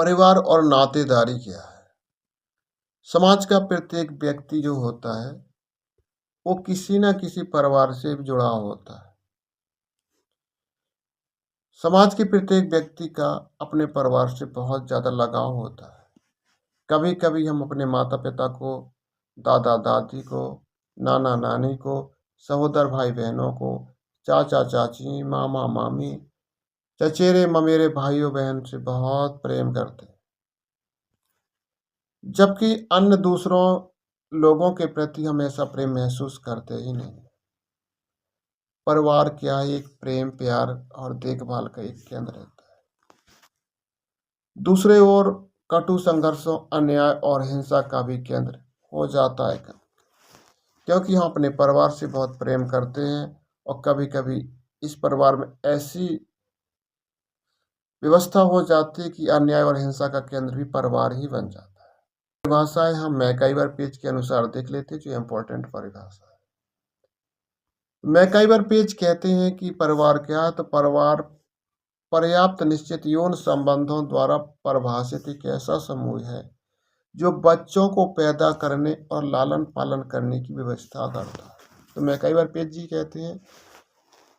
परिवार और नातेदारी क्या है? समाज का प्रत्येक व्यक्ति जो होता है, वो किसी न किसी परिवार से जुड़ा होता है। समाज के प्रत्येक व्यक्ति का अपने परिवार से बहुत ज़्यादा लगाव होता है। कभी-कभी हम अपने माता-पिता को, दादा-दादी को, नाना-नानी को, सहोदर भाई-बहनों को, चाचा-चाची, मामा-मामी, चचेरे-ममेरे भाइयों-बहन से बहुत प्रेम करते हैं। जबकि अन्य दूसरों लोगों के प्रति हम ऐसा प्रेम महसूस करते ही नहीं। परिवार क्या है, एक प्रेम, प्यार और देखभाल का एक केंद्र रहता है। दूसरे ओर कटु संघर्षों, अन्याय और हिंसा का भी केंद्र हो जाता है, क्योंकि हम अपने परिवार से बहुत प्रेम करते हैं और कभी-कभी इस परिवार में ऐसी व्यवस्था हो जाती है कि अन्याय और हिंसा का केंद्र भी परिवार ही बन जाता है। परिभाषाएं हम मैकाइवर पेज के अनुसार देख लेते हैं, जो इम्पोर्टेंट परिभाषा है। मैकाइवर पेज कहते हैं कि परिवार क्या है, तो परिवार पर्याप्त निश्चित यौन संबंधों द्वारा परिभाषित एक ऐसा समूह है जो बच्चों को पैदा करने और लालन पालन करने की व्यवस्था करता है। तो मैकाइवर पेज जी कहते हैं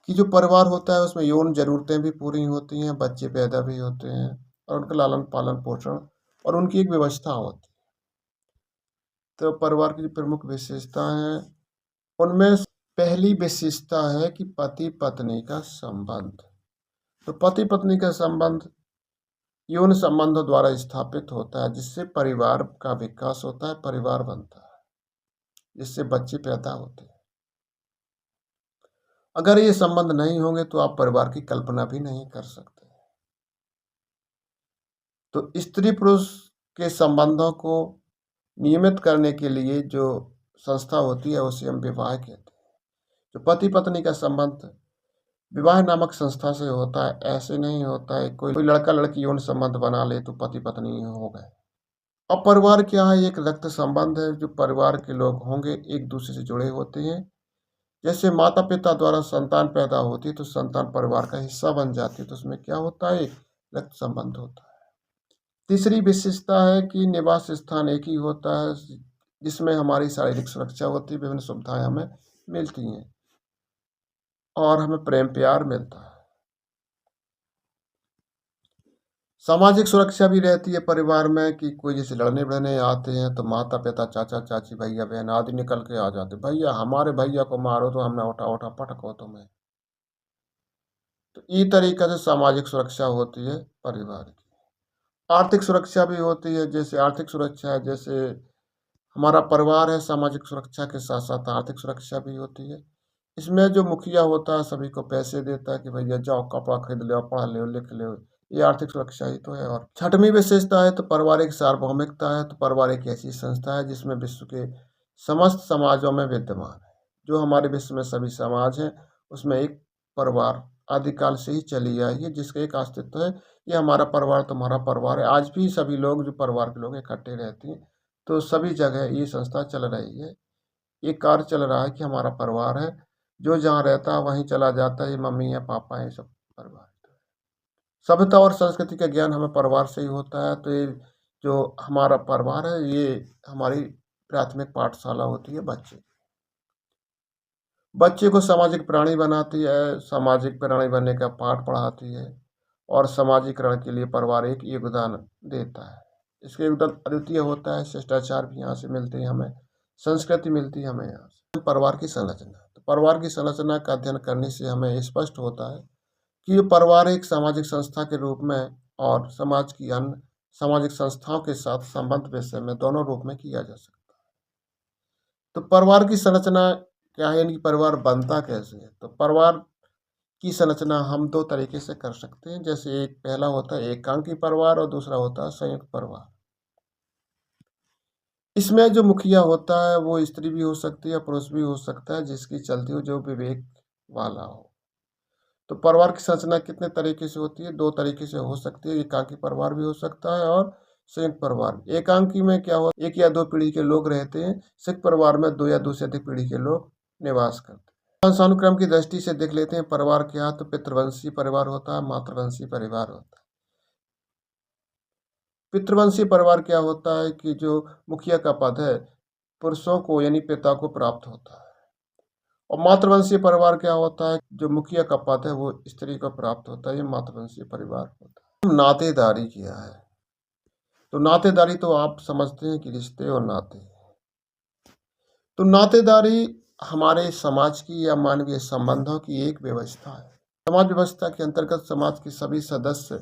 कि जो परिवार होता है उसमें यौन जरूरतें भी पूरी होती हैं, बच्चे पैदा भी होते हैं और उनका लालन पालन पोषण और उनकी एक व्यवस्था होती है। तो परिवार की जो प्रमुख विशेषताएं हैं, उनमें पहली विशेषता है कि पति पत्नी का संबंध। तो पति पत्नी का संबंध यौन संबंधों द्वारा स्थापित होता है, जिससे परिवार का विकास होता है, परिवार बनता है, जिससे बच्चे पैदा होते हैं। अगर ये संबंध नहीं होंगे तो आप परिवार की कल्पना भी नहीं कर सकते। तो स्त्री पुरुष के संबंधों को नियमित करने के लिए जो संस्था होती है उसे हम विवाह कहते हैं। जो पति पत्नी का संबंध विवाह नामक संस्था से होता है, ऐसे नहीं होता है कोई लड़का लड़की यौन संबंध बना ले तो पति पत्नी हो गए। अब परिवार क्या है, एक रक्त संबंध है। जो परिवार के लोग होंगे एक दूसरे से जुड़े होते हैं। जैसे माता पिता द्वारा संतान पैदा होती है तो संतान परिवार का हिस्सा बन जाती है, तो उसमें क्या होता है, एक रक्त संबंध होता है। तीसरी विशेषता है कि निवास स्थान एक ही होता है, जिसमें हमारी शारीरिक सुरक्षा होती है, विभिन्न सुविधाएं हमें मिलती हैं और हमें प्रेम प्यार मिलता है। सामाजिक सुरक्षा भी रहती है परिवार में कि कोई जैसे लड़ने बड़ने आते हैं तो माता पिता, चाचा चाची, भैया बहन आदि निकल के आ जाते, भैया हमारे भैया को मारो तो हमने उठा उठा पटको तुम्हें। तो ये तरीका से सामाजिक सुरक्षा होती है परिवार की। आर्थिक सुरक्षा भी होती है। जैसे आर्थिक सुरक्षा है, जैसे हमारा परिवार है, सामाजिक सुरक्षा के साथ साथ आर्थिक सुरक्षा भी होती है। इसमें जो मुखिया होता है सभी को पैसे देता है कि भैया जाओ कपड़ा खरीद लो, पढ़ लो, लिख लो। ये आर्थिक सुरक्षा ही तो है। और छठवीं विशेषता है तो पारिवारिक सार्वभौमिकता है। तो परिवार एक ऐसी संस्था है जिसमें विश्व के समस्त समाजों में विद्यमान है। जो हमारे विश्व में सभी समाज हैं उसमें एक परिवार आदिकाल से ही चली आई है, जिसका एक अस्तित्व है। ये हमारा परिवार तुम्हारा परिवार है। आज भी सभी लोग जो परिवार के लोग इकट्ठे रहते हैं, तो सभी जगह ये संस्था चल रही है। ये कार्य चल रहा है कि हमारा परिवार है, जो जहाँ रहता है वहीं चला जाता है। ये मम्मी है, पापा है, सब परिवार। सभ्यता और संस्कृति का ज्ञान हमें परिवार से ही होता है। तो ये जो हमारा परिवार है ये हमारी प्राथमिक पाठशाला होती है। बच्चे को सामाजिक प्राणी बनाती है, सामाजिक प्राणी बनने का पाठ पढ़ाती है और सामाजिकरण के लिए परिवार एक योगदान देता है। इसका योगदान अद्वितीय होता है। शिष्टाचार भी यहाँ से मिलते हैं हमें, संस्कृति मिलती है हमें यहाँ से। परिवार की संरचना, तो परिवार की संरचना का अध्ययन करने से हमें स्पष्ट होता है कि ये परिवार एक सामाजिक संस्था के रूप में और समाज की अन्य सामाजिक संस्थाओं के साथ संबंध विषय में दोनों रूप में किया जा सकता है। तो परिवार की संरचना क्या है, यानी परिवार बनता कैसे है। तो परिवार की संरचना हम दो तरीके से कर सकते हैं। जैसे एक पहला होता है एकांकी परिवार और दूसरा होता है संयुक्त परिवार। इसमें जो मुखिया होता है वो स्त्री भी हो सकती है, पुरुष भी हो सकता है, जिसकी चलती हो जो विवेक वाला हो। तो परिवार की संरचना कितने तरीके से होती है, दो तरीके से हो सकती है। एकांकी परिवार भी हो सकता है और संयुक्त परिवार। एकांकी में क्या हो, एक या दो पीढ़ी के लोग रहते हैं। संयुक्त परिवार में दो या दो से अधिक पीढ़ी के लोग निवास करते हैं। वंशानुक्रम की दृष्टि से देख लेते हैं परिवार क्या है। तो पितृवंशी परिवार होता है, मातृवंशी परिवार होता है। पितृवंशीय परिवार क्या होता है कि जो मुखिया का पद है पुरुषों को यानी पिता को प्राप्त होता है, और मातृवंशीय परिवार क्या होता है, जो मुखिया का पद है वो स्त्री को प्राप्त होता है, ये मातृवंशीय परिवार होता है। नातेदारी क्या है, तो नातेदारी तो आप समझते हैं कि रिश्ते और नाते। तो नातेदारी हमारे समाज की या मानवीय संबंधों की एक व्यवस्था है। समाज व्यवस्था के अंतर्गत समाज के सभी सदस्य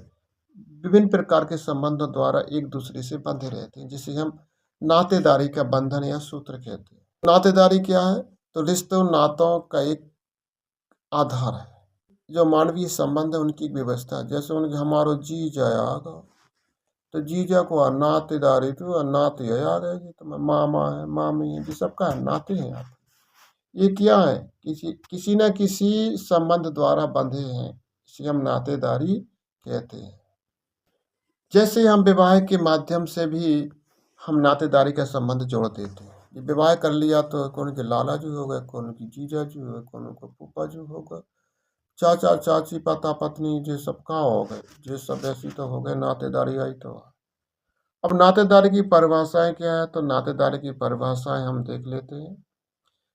विभिन्न प्रकार के संबंधों द्वारा एक दूसरे से बंधे रहते हैं, जिसे हम नातेदारी का बंधन या सूत्र कहते हैं। नातेदारी क्या है, तो रिश्तों नातों का एक आधार है। जो मानवीय संबंध है उनकी एक व्यवस्था है। जैसे उनके हमारो जीजा आगा, तो जीजा को नातेदारी तो नाते है आ गए, तो मामा है मामी है, ये सबका नाते हैं आप। ये क्या है, किसी न किसी संबंध द्वारा बंधे हैं, इसे हम नातेदारी कहते हैं। जैसे हम विवाह के माध्यम से भी हम नातेदारी का संबंध जोड़ देते हैं। ये विवाह कर लिया तो कौन के लाला जी हो गए, कौन की जीजा जी हो गए, कौन को फूफा जी हो गए, चाचा चाची पता पत्नी ये सब कहाँ हो गए, ये सब ऐसी तो हो गए, नातेदारी आई तो। अब नातेदारी की परिभाषाएं क्या है, तो नातेदारी की परिभाषाएं हम देख लेते हैं।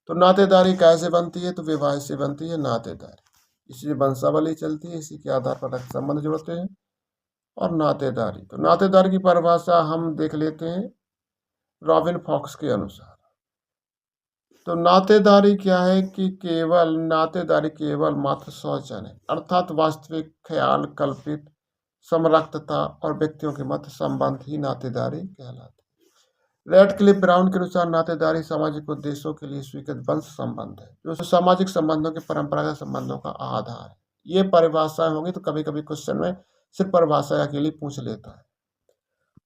तो नातेदारी कैसे बनती है, तो विवाह से बनती है नातेदारी, इसी वंशावली चलती है, इसी के आधार पर रक्त संबंध जोड़ते हैं। और नातेदारी, तो नातेदारी की परिभाषा हम देख लेते हैं रॉबिन फॉक्स के अनुसार। तो नातेदारी क्या है कि नातेदारी केवल मात्र शौचन है, अर्थात वास्तविक ख्याल कल्पित समरक्तता और व्यक्तियों के मध्य संबंध ही नातेदारी कहलाती है। रेडक्लिफ ब्राउन के अनुसार नातेदारी सामाजिक उद्देश्यों के लिए स्वीकृत वंश संबंध है, जो सामाजिक संबंधों के परंपरागत संबंधों का आधार है। ये परिभाषाएं होंगी तो कभी कभी क्वेश्चन में सिर्फ परिभाषा अकेली पूछ लेता है।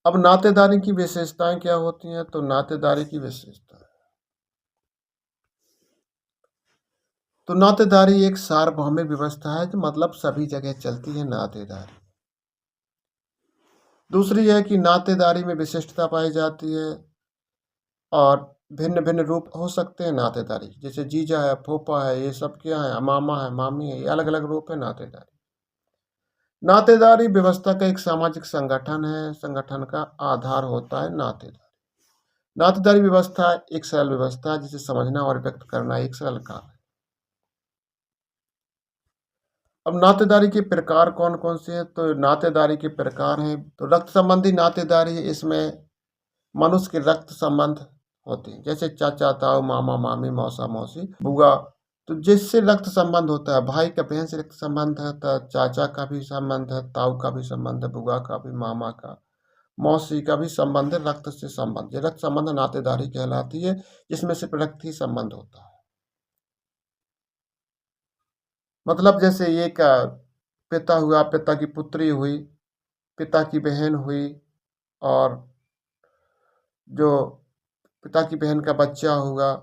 अब नातेदारी की विशेषताएं क्या होती हैं, तो नातेदारी की विशेषता, तो नातेदारी एक सार्वभौमिक व्यवस्था है, जो मतलब सभी जगह चलती है नातेदारी। दूसरी है कि नातेदारी में विशिष्टता पाई जाती है और भिन्न भिन्न रूप हो सकते हैं नातेदारी, जैसे जीजा है, फूफा है, ये सब क्या है, मामा है, मामी है, ये अलग अलग रूप है नातेदारी। नातेदारी व्यवस्था का एक सामाजिक संगठन है, संगठन का आधार होता है नातेदारी। नातेदारी व्यवस्था एक सरल व्यवस्था है, जिसे समझना और व्यक्त करना एक सरल काम है। अब नातेदारी के प्रकार कौन कौन से हैं, तो नातेदारी के प्रकार हैं, तो रक्त संबंधी नातेदारी है, इसमें मनुष्य के रक्त संबंध होते हैं, जैसे चाचा ताऊ मामा मामी मौसा मौसी बुआ, तो जिससे रक्त संबंध होता है। भाई का बहन से रक्त संबंध है, तो चाचा का भी संबंध है, ताऊ का भी संबंध है, बुआ का भी, मामा का, मौसी का भी संबंध है। रक्त से संबंध, ये रक्त संबंध नातेदारी कहलाती है, जिसमें सिर्फ रक्त ही संबंध होता है। मतलब जैसे एक पिता हुआ, पिता की पुत्री हुई, पिता की बहन हुई, और जो पिता की बहन का बच्चा हुआ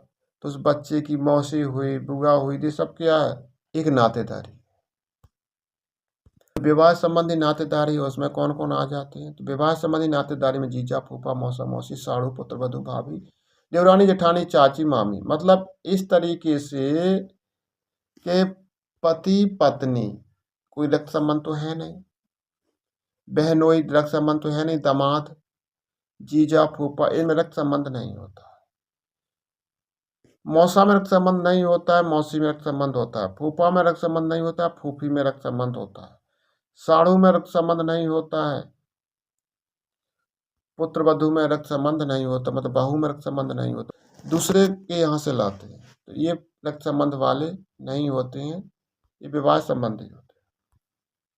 तो उस बच्चे की मौसी हुई, बुआ हुई, ये सब क्या है, एक नातेदारी। विवाह संबंधी नातेदारी है, उसमें कौन कौन आ जाते हैं, तो विवाह संबंधी नातेदारी में जीजा फूफा मौसा मौसी साड़ू पुत्र वधू भाभी देवरानी जेठानी चाची मामी, मतलब इस तरीके से के पति पत्नी कोई रक्त संबंध तो है नहीं, बहनोई रक्त संबंध तो है नहीं, दामाद जीजा फूफा इनमें रक्त संबंध नहीं होता। मौसा में रक्त संबंध नहीं होता है, मौसी में रक्त संबंध होता है। फूफा में रक्त संबंध नहीं होता है, फूफी में रक्त संबंध होता है। साढ़ू में रक्त संबंध नहीं होता है, पुत्र वधू में रक्त संबंध नहीं होता, मतलब बहू में रक्त संबंध नहीं होता, दूसरे के यहाँ से लाते हैं, तो ये रक्त संबंध वाले नहीं होते हैं, ये विवाह संबंधी होते हैं।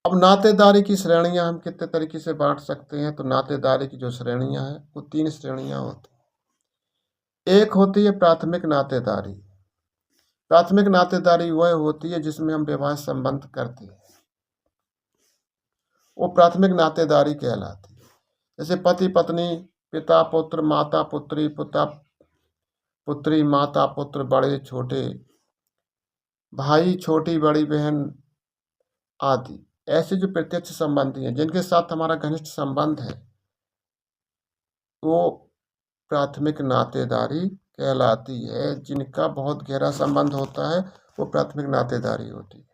अब नातेदारी की श्रेणियां हम कितने तरीके से बांट सकते हैं, तो नातेदारी की जो श्रेणियां हैं वो 3 श्रेणियां होती हैं। एक होती है प्राथमिक नातेदारी। प्राथमिक नातेदारी वह होती है जिसमें हम विवाह संबंध करते हैं, वो प्राथमिक नातेदारी कहलाती है। जैसे पति पत्नी, पिता पुत्र, माता पुत्री, पिता पुत्री, माता पुत्र, बड़े छोटे भाई छोटी बड़ी बहन आदि, ऐसे जो प्रत्यक्ष संबंधी हैं जिनके साथ हमारा घनिष्ठ संबंध है, वो प्राथमिक नातेदारी कहलाती है। जिनका बहुत गहरा संबंध होता है वो प्राथमिक नातेदारी होती है।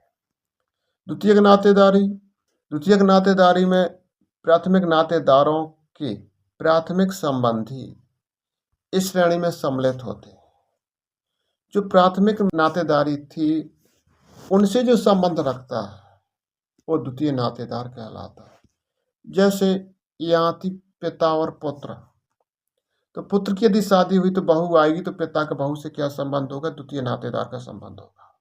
द्वितीयक नातेदारी, द्वितीयक नातेदारी में प्राथमिक नातेदारों के प्राथमिक संबंधी इस श्रेणी में सम्मिलित होते हैं। जो प्राथमिक नातेदारी थी उनसे जो संबंध रखता है वो द्वितीय नातेदार कहलाता है। जैसे यहाँ थी पिता और पुत्र, तो पुत्र की यदि शादी हुई तो बहू आएगी, तो पिता का बहू से क्या संबंध होगा? द्वितीय नातेदार का संबंध होगा।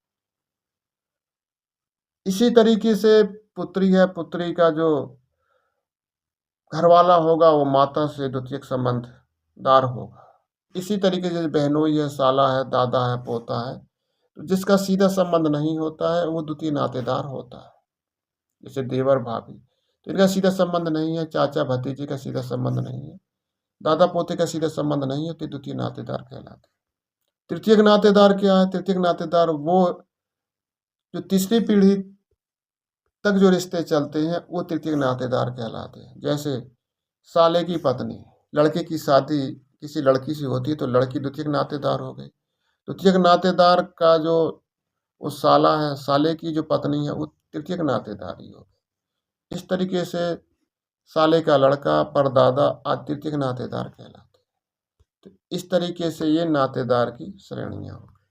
इसी तरीके से पुत्री है, पुत्री का जो घरवाला होगा वो माता से द्वितीय संबंधदार होगा। इसी तरीके से बहनोई है, साला है, दादा है, पोता है, तो जिसका सीधा संबंध नहीं होता है वो द्वितीय नातेदार होता है। जैसे देवर भाभी, तो इनका सीधा संबंध नहीं है, चाचा भतीजे का सीधा संबंध नहीं है, दादा पोते का सीधा संबंध नहीं है, तो द्वितीय नातेदार कहलाते। तृतीयक नातेदार क्या है? तृतीयक नातेदार वो जो तीसरी पीढ़ी तक जो रिश्ते चलते हैं वो तृतीयक नातेदार कहलाते हैं। जैसे साले की पत्नी, लड़के की शादी किसी लड़की से होती है तो लड़की द्वितीयक नातेदार हो गई। द्वितीयक नातेदार का जो वो साला है, साले की जो पत्नी है वो तृतीयक नातेदारी हो गई। इस तरीके से साले का लड़का, परदादा आदि तृतीयक नातेदार कहलाते हैं। तो इस तरीके से ये नातेदार की श्रेणियाँ हो गई।